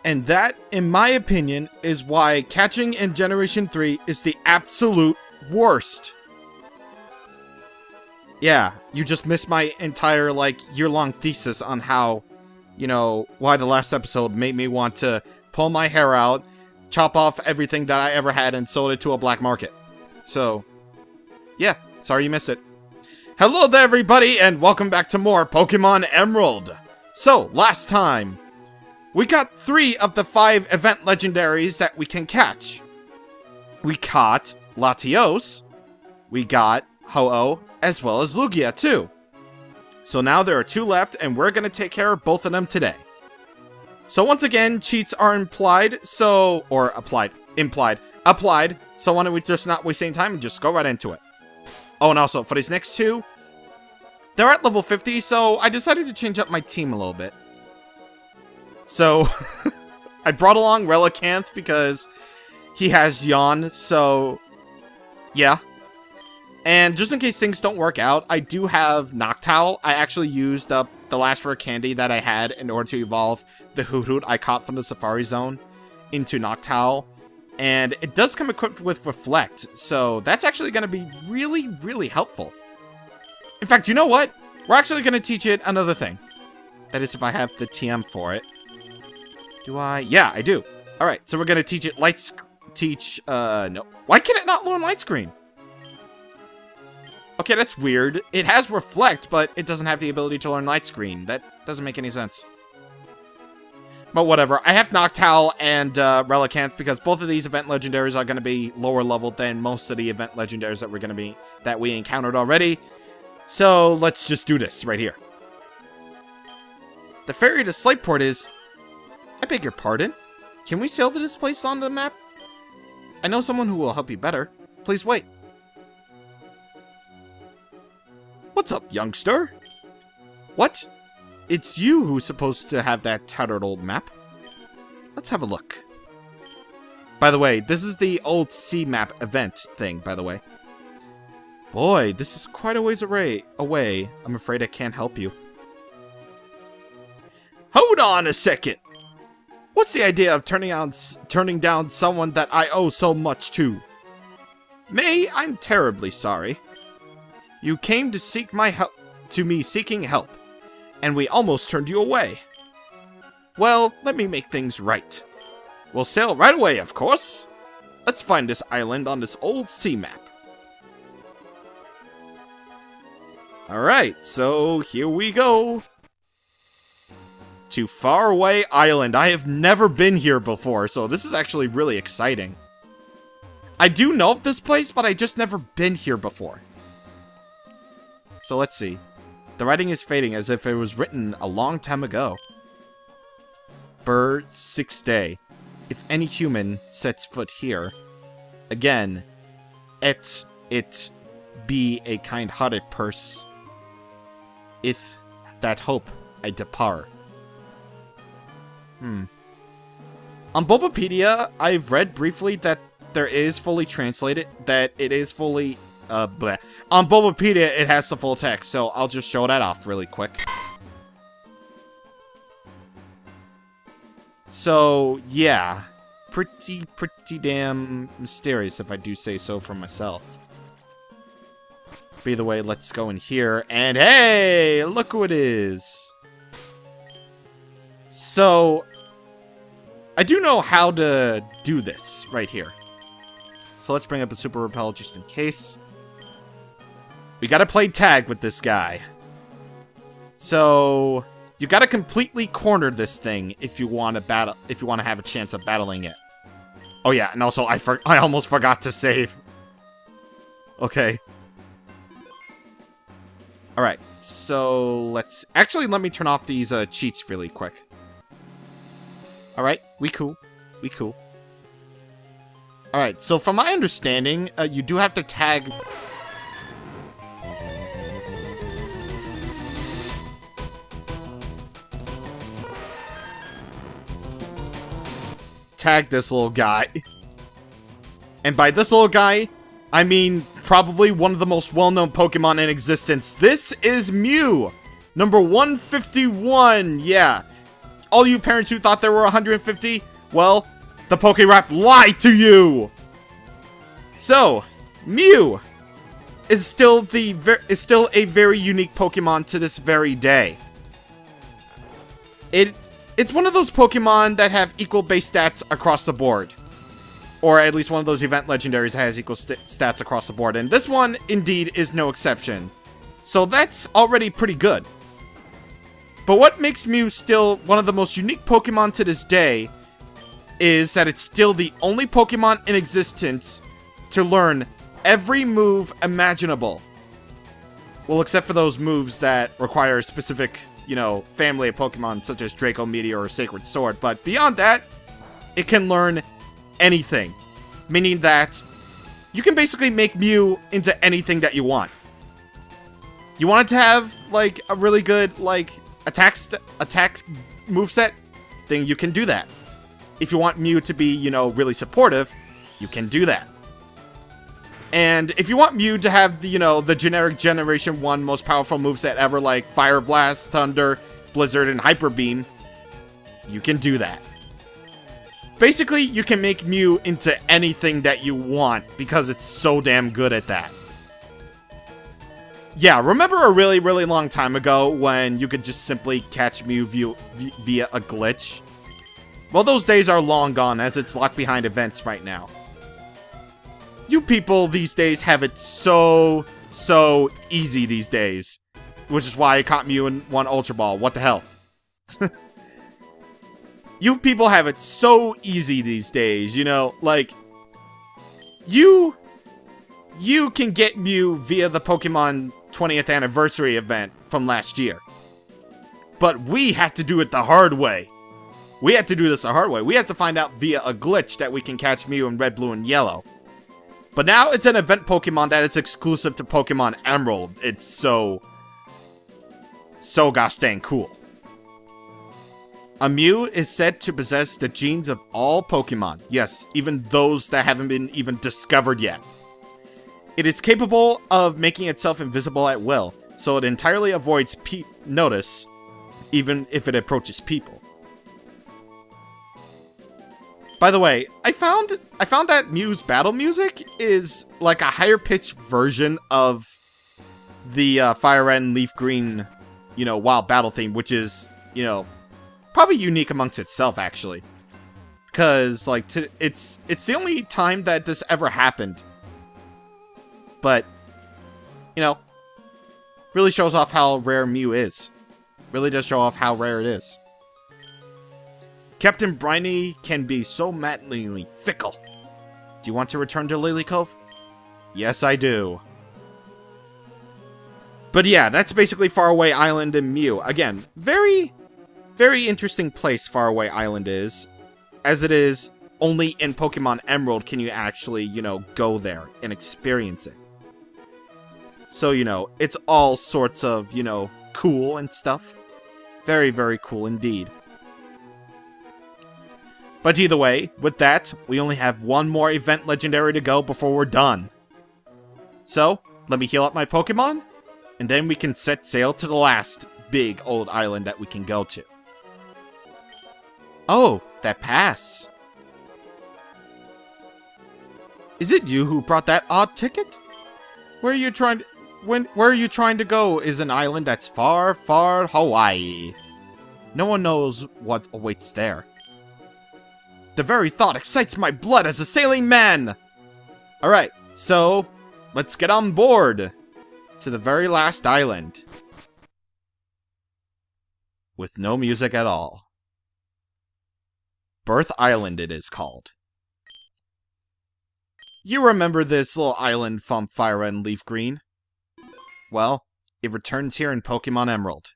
And that, in my opinion, is why catching in Generation 3 is the absolute worst. Yeah, you just missed my entire, year-long thesis on how, why the last episode made me want to pull my hair out, chop off everything that I ever had, and sold it to a black market. So, yeah, sorry you missed it. Hello there, everybody, and welcome back to more Pokemon Emerald. So, last time, we got 3 of the 5 event legendaries that we can catch. We caught Latios, we got Ho-Oh, as well as Lugia, too. So now there are 2 left, and we're going to take care of both of them today. So once again, cheats are implied, so why don't we just not waste any time and just go right into it. Oh, and also, for these next 2, they're at level 50, so I decided to change up my team a little bit. So, I brought along Relicanth because he has Yawn, so, yeah. And just in case things don't work out, I do have Noctowl. I actually used up the last rare candy that I had in order to evolve the Hoot I caught from the Safari Zone into Noctowl. And it does come equipped with Reflect, so that's actually going to be really, really helpful. In fact, you know what? We're actually going to teach it another thing. That is if I have the TM for it. Do I? Yeah, I do. Alright, so we're going to teach it no. Why can it not learn Light Screen? Okay, that's weird. It has Reflect, but it doesn't have the ability to learn Light Screen. That doesn't make any sense. But whatever. I have Noctowl and Relicanth because both of these event legendaries are going to be lower leveled than most of the event legendaries that we encountered already. So let's just do this right here. The ferry to Slateport is... I beg your pardon? Can we sail to this place on the map? I know someone who will help you better. Please wait. What's up, youngster? What? It's you who's supposed to have that tattered old map. Let's have a look. By the way, this is the old sea map event thing, by the way. Boy, this is quite a ways away. I'm afraid I can't help you. Hold on a second. What's the idea of turning down someone that I owe so much to? May, I'm terribly sorry. You came to seek my help, to me seeking help, and we almost turned you away. Well, let me make things right. We'll sail right away, of course. Let's find this island on this old sea map. Alright, so here we go. To Faraway Island. I have never been here before, so this is actually really exciting. I do know of this place, but I just never been here before. So let's see. The writing is fading as if it was written a long time ago. Bird 6th day. If any human sets foot here, again, it be a kind-hearted purse. If that hope I depart. On Bulbapedia, I've read briefly that there is fully translated, that it is fully, bleh. On Bulbapedia, it has the full text, so I'll just show that off really quick. So, yeah. Pretty damn mysterious, if I do say so for myself. By the way, let's go in here, and hey! Look who it is! So, I do know how to do this right here. So let's bring up a Super Repel just in case. We gotta play tag with this guy. So, you gotta completely corner this thing if you want to have a chance of battling it. Oh yeah, and also I almost forgot to save. Okay. Alright, so let me turn off these cheats really quick. Alright, we cool. Alright, so from my understanding, you do have to tag... Tag this little guy. And by this little guy, I mean probably one of the most well-known Pokemon in existence. This is Mew! Number 151, yeah. all you parents who thought there were 150, well, the PokeRap lied to you! So, Mew is still a very unique Pokemon to this very day. It's one of those Pokemon that have equal base stats across the board. Or at least one of those event legendaries that has equal stats across the board. And this one, indeed, is no exception. So that's already pretty good. But what makes Mew still one of the most unique Pokemon to this day is that it's still the only Pokemon in existence to learn every move imaginable. Well, except for those moves that require a specific, you know, family of Pokemon, such as Draco Meteor or Sacred Sword. But beyond that, it can learn anything. Meaning that you can basically make Mew into anything that you want. You want it to have, like, a really good, like, attack moveset? Then you can do that. If you want Mew to be, you know, really supportive, you can do that. And if you want Mew to have, you know, the generic Generation 1 most powerful moveset ever, like Fire Blast, Thunder, Blizzard, and Hyper Beam, you can do that. Basically, you can make Mew into anything that you want because it's so damn good at that. Yeah, remember a really, really long time ago when you could just simply catch Mew via a glitch? Well, those days are long gone as it's locked behind events right now. You people these days have it so easy these days. Which is why I caught Mew in one Ultra Ball. What the hell? You people have it so easy these days, you know? Like, you can get Mew via the Pokemon 20th anniversary event from last year. But we had to do it the hard way. We had to do this the hard way. We had to find out via a glitch that we can catch Mew in Red, Blue, and Yellow. But now it's an event Pokemon that is exclusive to Pokemon Emerald. It's so gosh dang cool. A Mew is said to possess the genes of all Pokemon. Yes, even those that haven't been even discovered yet. It is capable of making itself invisible at will, so it entirely avoids notice, even if it approaches people. By the way, I found that Mew's battle music is like a higher pitched version of the Fire Red and Leaf Green, you know, wild battle theme, which is, you know, probably unique amongst itself, actually. Because, like, it's the only time that this ever happened. But, you know, really shows off how rare Mew is. Really does show off how rare it is. Captain Briny can be so maddeningly fickle. Do you want to return to Lily Cove? Yes, I do. But yeah, that's basically Faraway Island and Mew. Again, very interesting place Faraway Island is. As it is, only in Pokemon Emerald can you actually, you know, go there and experience it. So, you know, it's all sorts of, you know, cool and stuff. Very, very cool indeed. But either way, with that, we only have one more event legendary to go before we're done. So, let me heal up my Pokemon, and then we can set sail to the last big old island that we can go to. Oh, that pass. Is it you who brought that odd ticket? Where are you trying to go is an island that's far, far Hawaii. No one knows what awaits there. The very thought excites my blood as a sailing man! Alright, so let's get on board to the very last island. With no music at all. Birth Island it is called. You remember this little island from Fire Red and Leaf Green? Well, it returns here in Pokemon Emerald.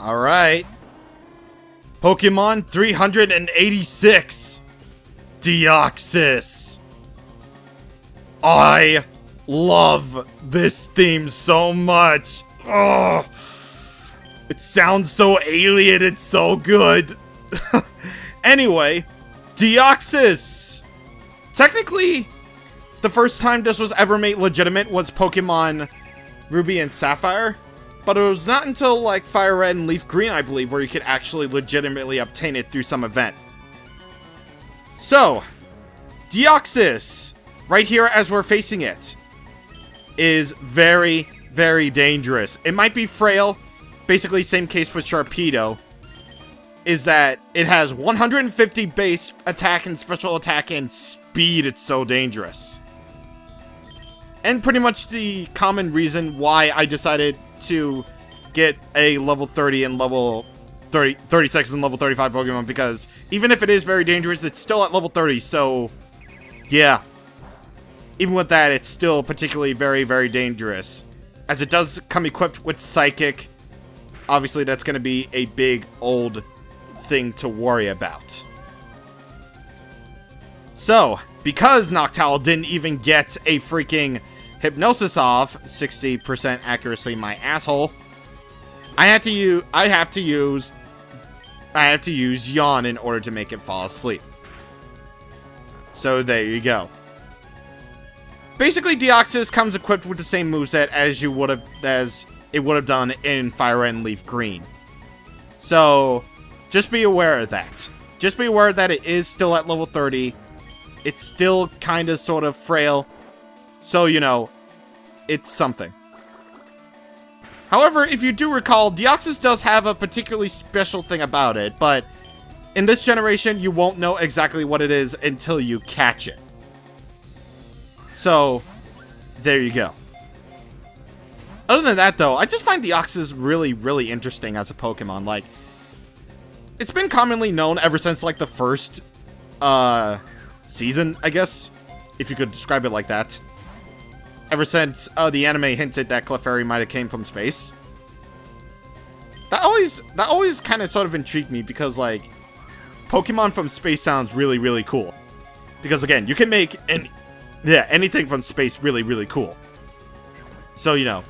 Alright. Pokemon 386. Deoxys. I love this theme so much. Oh, it sounds so alien, it's so good. Anyway, Deoxys. Technically, the first time this was ever made legitimate was Pokemon Ruby and Sapphire, but it was not until like Fire Red and Leaf Green, I believe, where you could actually legitimately obtain it through some event. So, Deoxys, right here as we're facing it, is very, very dangerous. It might be frail, basically same case with Sharpedo, is that it has 150 base attack and special attack and speed. It's so dangerous. And pretty much the common reason why I decided to get a level 30 and level 36 and level 35 Pokemon, because even if it is very dangerous, it's still at level 30, so yeah. Even with that, it's still particularly very, very dangerous, as it does come equipped with Psychic. Obviously, that's going to be a big, old thing to worry about. So, because Noctowl didn't even get a freaking Hypnosis off, 60% accuracy, my asshole, I have to use Yawn in order to make it fall asleep. So there you go. Basically, Deoxys comes equipped with the same moveset as it would have done in Fire Red and Leaf Green. So just be aware of that. Just be aware that it is still at level 30. It's still kind of sort of frail. So, you know, it's something. However, if you do recall, Deoxys does have a particularly special thing about it, but in this generation, you won't know exactly what it is until you catch it. So, there you go. Other than that, though, I just find Deoxys really, really interesting as a Pokemon. Like, it's been commonly known ever since, like, the first, season, I guess, if you could describe it like that. Ever since the anime hinted that Clefairy might have came from space. That always kind of sort of intrigued me, because like Pokemon from space sounds really, really cool. Because again, you can make anything from space really, really cool. So, you know,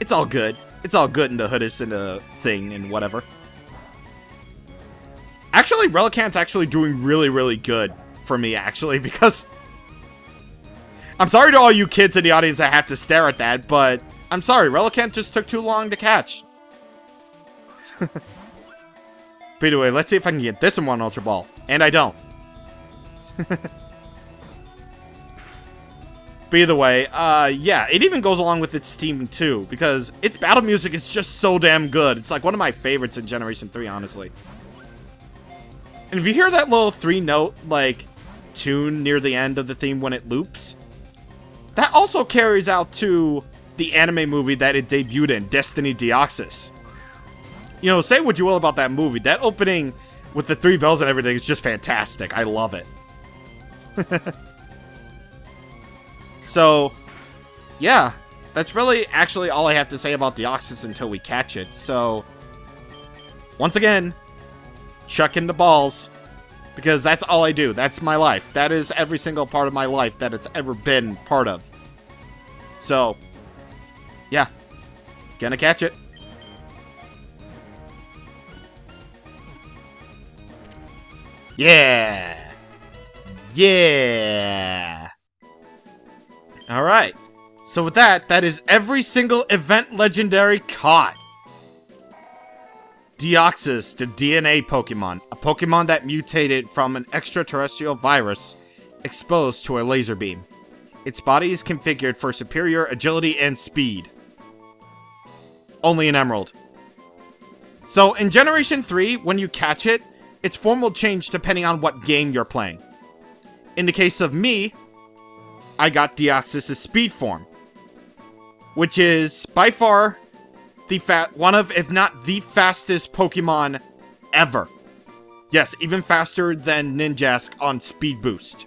it's all good. It's all good in the hoodist and the thing and whatever. Actually, Relicanth's actually doing really, really good for me, actually, because I'm sorry to all you kids in the audience that have to stare at that, but I'm sorry, Relicanth just took too long to catch. But anyway, let's see if I can get this in one Ultra Ball. And I don't. But either way, yeah, it even goes along with its theme too, because its battle music is just so damn good. It's like one of my favorites in Generation 3, honestly. And if you hear that little 3-note, like, tune near the end of the theme when it loops, that also carries out to the anime movie that it debuted in, Destiny Deoxys. You know, say what you will about that movie, that opening with the 3 bells and everything is just fantastic. I love it. So, yeah, that's really actually all I have to say about Deoxys until we catch it. So, once again, chuck in the balls, because that's all I do. That's my life. That is every single part of my life that it's ever been part of. So, yeah, gonna catch it. Yeah! Yeah! Alright, so with that, that is every single event legendary caught. Deoxys, the DNA Pokemon, a Pokemon that mutated from an extraterrestrial virus exposed to a laser beam. Its body is configured for superior agility and speed. Only an Emerald. So in Generation 3, when you catch it, its form will change depending on what game you're playing. In the case of me, I got Deoxys' speed form, which is by far one of, if not the fastest Pokemon ever. Yes, even faster than Ninjask on Speed Boost.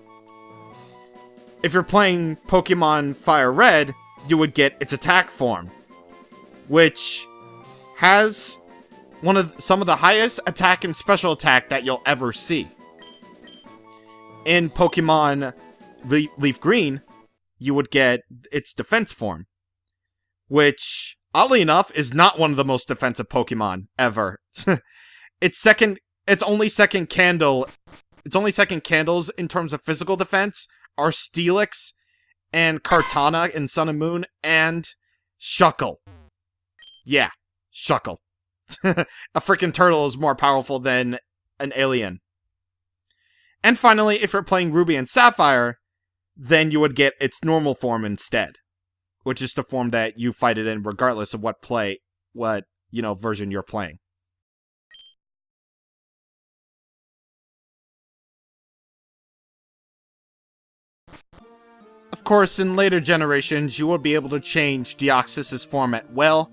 If you're playing Pokemon Fire Red, you would get its attack form, which has some of the highest attack and special attack that you'll ever see. In Pokemon Leaf Green, you would get its defense form, which, oddly enough, is not one of the most defensive Pokemon ever. Its only second candles in terms of physical defense are Steelix and Kartana in Sun and Moon, and Shuckle. Yeah, Shuckle. A freaking turtle is more powerful than an alien. And finally, if you're playing Ruby and Sapphire, then you would get its normal form instead, which is the form that you fight it in regardless of what version you're playing. Of course, in later generations, you will be able to change Deoxys' form at will,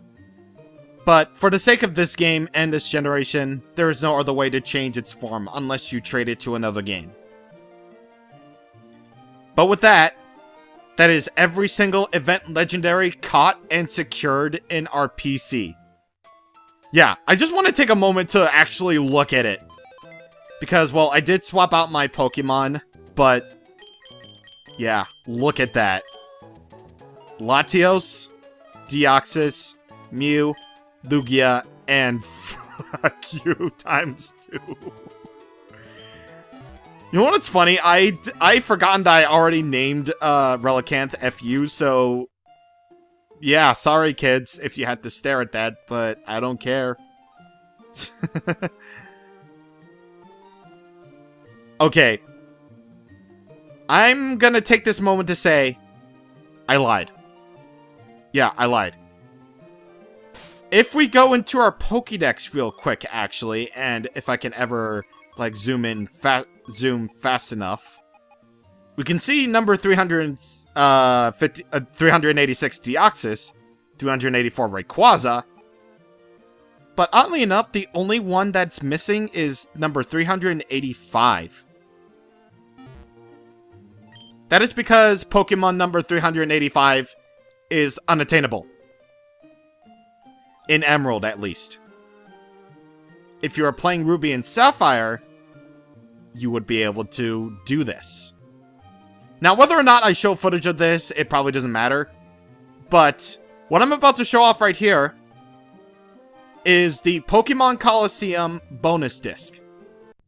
but for the sake of this game and this generation, there is no other way to change its form unless you trade it to another game. But with that is every single event legendary caught and secured in our PC. Yeah, I just want to take a moment to actually look at it. Because, well, I did swap out my Pokemon, but yeah, look at that. Latios, Deoxys, Mew, Lugia, and fuck you times 2. You know what's funny? I forgotten that I already named Relicanth FU, so yeah, sorry kids if you had to stare at that, but I don't care. Okay. I'm gonna take this moment to say, I lied. Yeah, I lied. If we go into our Pokédex real quick, actually, and if I can ever, like, zoom fast enough, we can see number 386 Deoxys, 384 Rayquaza, but oddly enough, the only one that's missing is number 385. That is because Pokemon number 385 is unattainable. In Emerald, at least. If you are playing Ruby and Sapphire, you would be able to do this. Now, whether or not I show footage of this, it probably doesn't matter. But what I'm about to show off right here is the Pokemon Coliseum bonus disc.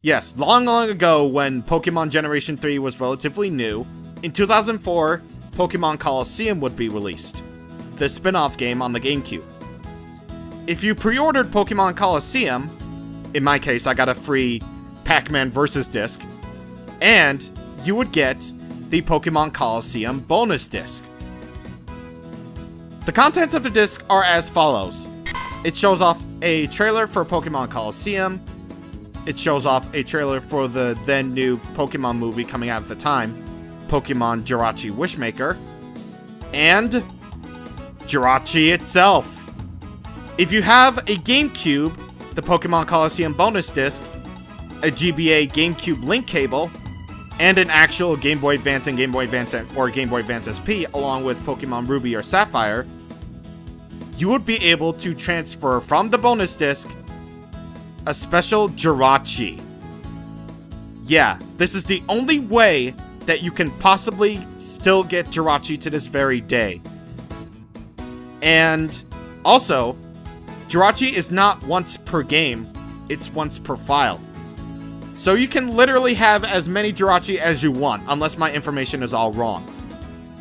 Yes, long ago when Pokemon Generation 3 was relatively new, in 2004, Pokemon Coliseum would be released, the spin-off game on the GameCube. If you pre-ordered Pokemon Coliseum, in my case, I got a free Pac-Man Versus disc, and you would get the Pokemon Coliseum bonus disc. The contents of the disc are as follows. It shows off a trailer for Pokemon Coliseum. It shows off a trailer for the then new Pokemon movie coming out at the time, Pokemon Jirachi Wishmaker, and Jirachi itself. If you have a GameCube, the Pokemon Coliseum bonus disc, a GBA GameCube link cable, and an actual Game Boy Advance and Game Boy Advance or Game Boy Advance SP, along with Pokemon Ruby or Sapphire, you would be able to transfer from the bonus disc a special Jirachi. Yeah, this is the only way that you can possibly still get Jirachi to this very day. And also, Jirachi is not once per game, it's once per file. So you can literally have as many Jirachi as you want, unless my information is all wrong.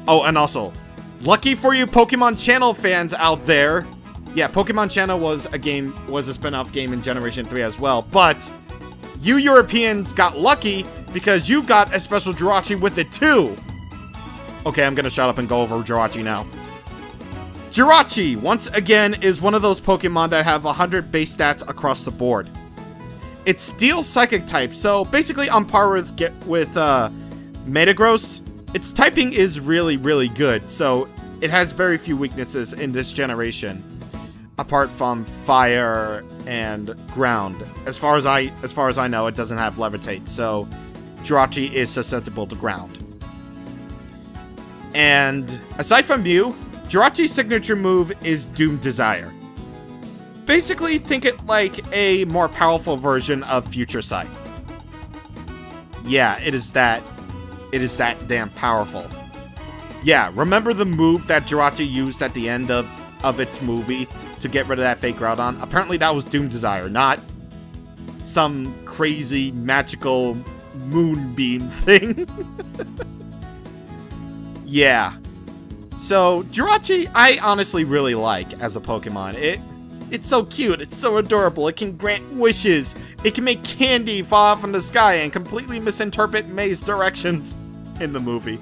Oh, and also, lucky for you Pokemon Channel fans out there, yeah, Pokemon Channel was a spin-off game in Generation 3 as well, but you Europeans got lucky because you got a special Jirachi with it too. Okay, I'm gonna shut up and go over Jirachi now. Jirachi, once again, is one of those Pokemon that have 100 base stats across the board. It's Steel Psychic type, so basically on par with Metagross. Its typing is really, really good, so it has very few weaknesses in this generation, apart from fire and ground. As far as I know, it doesn't have Levitate, so Jirachi is susceptible to ground. And aside from Mew, Jirachi's signature move is Doom Desire. Basically, think it like a more powerful version of Future Sight. Yeah, it is that damn powerful. Yeah, remember the move that Jirachi used at the end of its movie to get rid of that fake Groudon? Apparently that was Doom Desire, not some crazy magical moonbeam thing. Yeah. So, Jirachi, I honestly really like as a Pokemon. It's so cute, it's so adorable, it can grant wishes, it can make candy fall out from the sky and completely misinterpret May's directions in the movie.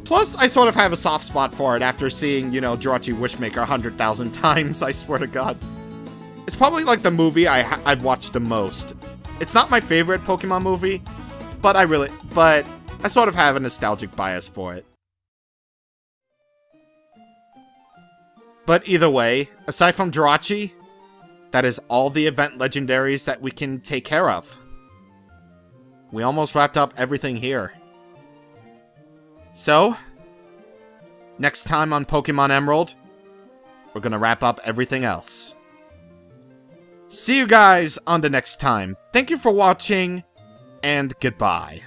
Plus, I sort of have a soft spot for it after seeing, Jirachi Wishmaker 100,000 times, I swear to God. It's probably like the movie I've watched the most. It's not my favorite Pokemon movie, but I sort of have a nostalgic bias for it. But either way, aside from Jirachi, that is all the event legendaries that we can take care of. We almost wrapped up everything here. So, next time on Pokemon Emerald, we're gonna wrap up everything else. See you guys on the next time. Thank you for watching, and goodbye.